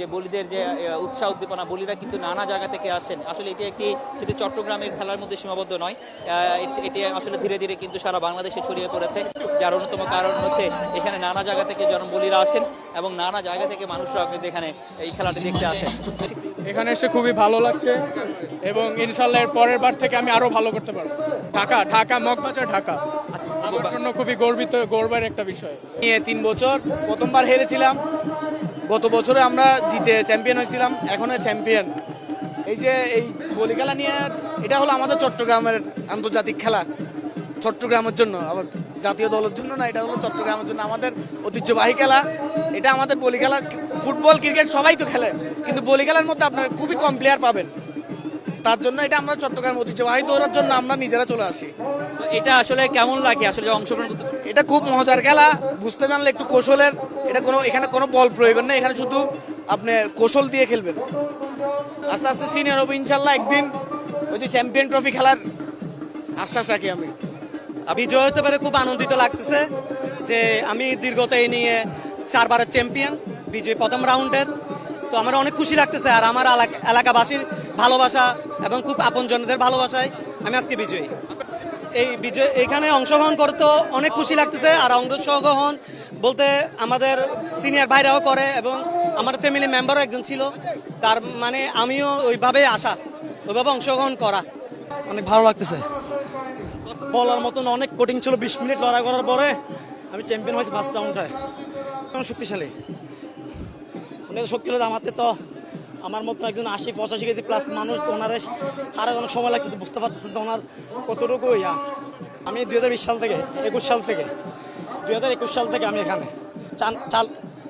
যে বলিদের যে উৎসাহ উদ্দীপনা, বলিরা কিন্তু নানা জায়গা থেকে আসেন। আসলে এটি একটি শুধু চট্টগ্রামের খেলার মধ্যে সীমাবদ্ধ নয়, এটি আসলে ধীরে ধীরে কিন্তু সারা বাংলাদেশে ছড়িয়ে পড়েছে। যার অন্যতম কারণ হচ্ছে এখানে নানা জায়গা থেকে বলিরা আসেন এবং নানা জায়গা থেকে মানুষরা কিন্তু এখানে এই খেলাটি দেখতে আসেন। এখানে এসে খুবই ভালো লাগছে এবং ইনশাল্লাহ এর পরের বার থেকে আমি আরো ভালো করতে পারবো। ঢাকা মগবাজার ঢাকা আমার জন্য খুবই গর্বের একটা বিষয়। 3 বছর প্রথমবার হেরেছিলাম, গত বছরে আমরা জিতে চ্যাম্পিয়ন হয়েছিলাম, এখনো চ্যাম্পিয়ন। এই যে এই বলি খেলা নিয়ে, এটা হলো আমাদের চট্টগ্রামের আন্তর্জাতিক খেলা, চট্টগ্রামের জন্য, আবার জাতীয় দলের জন্য না, এটা হলো চট্টগ্রামের জন্য আমাদের ঐতিহ্যবাহী খেলা। এটা আমাদের বলি খেলা, ফুটবল ক্রিকেট সবাই তো খেলে, কিন্তু বলি খেলার মধ্যে আপনার খুবই কম প্লেয়ার পাবেন। তার জন্য এটা আমরা চট্টগ্রাম ঐতিহ্যবাহী দৌড়ার জন্য আমরা নিজেরা চলে আসি। এটা আসলে কেমন লাগে আসলে অংশগ্রহণ করতে? এটা খুব মজার খেলা, বুঝতে জানলে একটু কৌশলের। এখানে কোনো বল প্রয়োজন নেই, এখানে শুধু আপনি কৌশল দিয়ে খেলবেন। আস্তে আস্তে সিনিয়র হবো ইনশাল্লাহ, একদিন ওই যে চ্যাম্পিয়ন ট্রফি খেলার আশ্বাস রাখি আমি। বিজয় হতে পারে, খুব আনন্দিত লাগতেছে যে আমি দীর্ঘত এই নিয়ে 4 বারের চ্যাম্পিয়ন, বিজয় প্রথম রাউন্ডের। তো আমার অনেক খুশি লাগতেছে, আর আমার এলাকাবাসীর ভালোবাসা এবং খুব আপনজনদের ভালোবাসায় আমি আজকে বিজয়ী। এইখানে অংশগ্রহণ করতে অনেক খুশি লাগতেছে। আর অংশগ্রহণ বলতে আমাদের সিনিয়র ভাইরাও করে এবং আমার ফ্যামিলি মেম্বারও একজন ছিল, তার মানে আমিও ওইভাবে ওইভাবে অংশগ্রহণ করা অনেক ভালো লাগতেছে। বলার মতন অনেক কঠিন ছিল, 20 মিনিট লড়াই করার পরে আমি চ্যাম্পিয়ন হয়েছি ফার্স্ট রাউন্ডে। শক্তিশালী, অনেক শক্তিশালী। আমাদের তো আমার মতো একজন 80-85 কেজি প্লাস মানুষ, তো ওনার হারে অনেক সময় লাগছে, তো বুঝতে পারতেছেন তো ওনার কতটুকু ইয়া। আমি 2020 সাল থেকে 2021 সাল থেকে আমি এখানে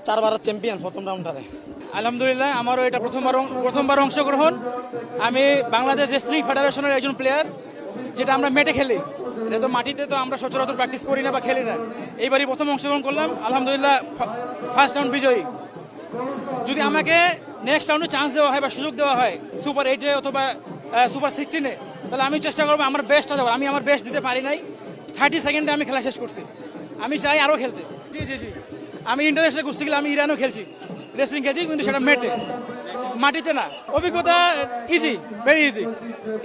4 বারের চ্যাম্পিয়ন প্রথম রাউন্ডারে। আলহামদুলিল্লাহ, আমারও এটা প্রথমবার অংশগ্রহণ। আমি বাংলাদেশ রেসলিং ফেডারেশনের একজন প্লেয়ার। যেটা আমরা মেটে খেলি, এটা তো মাটিতে তো আমরা সচরাচর প্র্যাকটিস করি না বা খেলি না। এইবারই প্রথম অংশগ্রহণ করলাম, আলহামদুলিল্লাহ ফার্স্ট রাউন্ড বিজয়ী। যদি আমাকে নেক্সট রাউন্ডে চান্স দেওয়া হয় বা সুযোগ দেওয়া হয় সুপার 8-এ অথবা সুপার 16-এ, তাহলে আমি চেষ্টা করবো আমার বেস্টটা দেওয়ার। আমি আমার বেস্ট দিতে পারি নাই, 30 সেকেন্ডে আমি খেলা শেষ করছি। আমি চাই আরও খেলতে। জি, আমি ইন্টারন্যাশনাল কুস্তি খেলে আমি ইরানও খেলছি, রেসলিং খেলছি, কিন্তু সেটা মাটিতে না। অভিজ্ঞতা ইজি, ভেরি ইজি।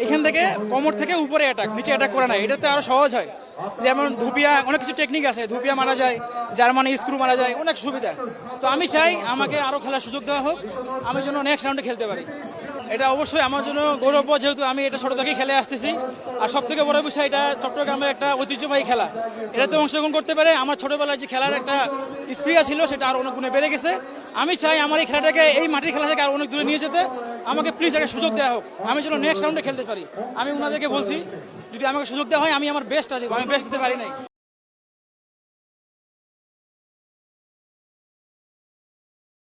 এখান থেকে কোমর থেকে উপরে অ্যাটাক, নিচে অ্যাটাক করে না, এটাতে আরও সহজ হয়। যেমন ধুপিয়া, অনেক কিছু টেকনিক আছে, ধুপিয়া মারা যায়, জার্মানি স্ক্রু মারা যায়, অনেক সুবিধা। তো আমি চাই আমাকে আরও খেলার সুযোগ দেওয়া হোক, আমি যেন নেক্সট রাউন্ডে খেলতে পারি। এটা অবশ্যই আমার জন্য গৌরব, যেহেতু আমি এটা ছোটো থেকেই খেলে আসতেছি। আর সব থেকে বড় বিষয়, এটা চট্টগ্রামের একটা ঐতিহ্যবাহী খেলা, এটাতে অংশগ্রহণ করতে পারে। আমার ছোটোবেলায় যে খেলার একটা স্প্রিয়া ছিল, সেটা আরও অনেক গুণে বেড়ে গেছে। আমি চাই আমার এই খেলাটাকে, এই মাটির খেলা থেকে আরও অনেক দূরে নিয়ে যেতে। আমাকে প্লিজ একটা সুযোগ দেওয়া হোক, আমি যেন নেক্সট রাউন্ডে খেলতে পারি। আমি ওনাদেরকে বলছি, যদি আমাকে সুযোগ দেওয়া হয় আমি আমার বেস্টটা দিব, আমি বেস্ট দিতে পারি নাই।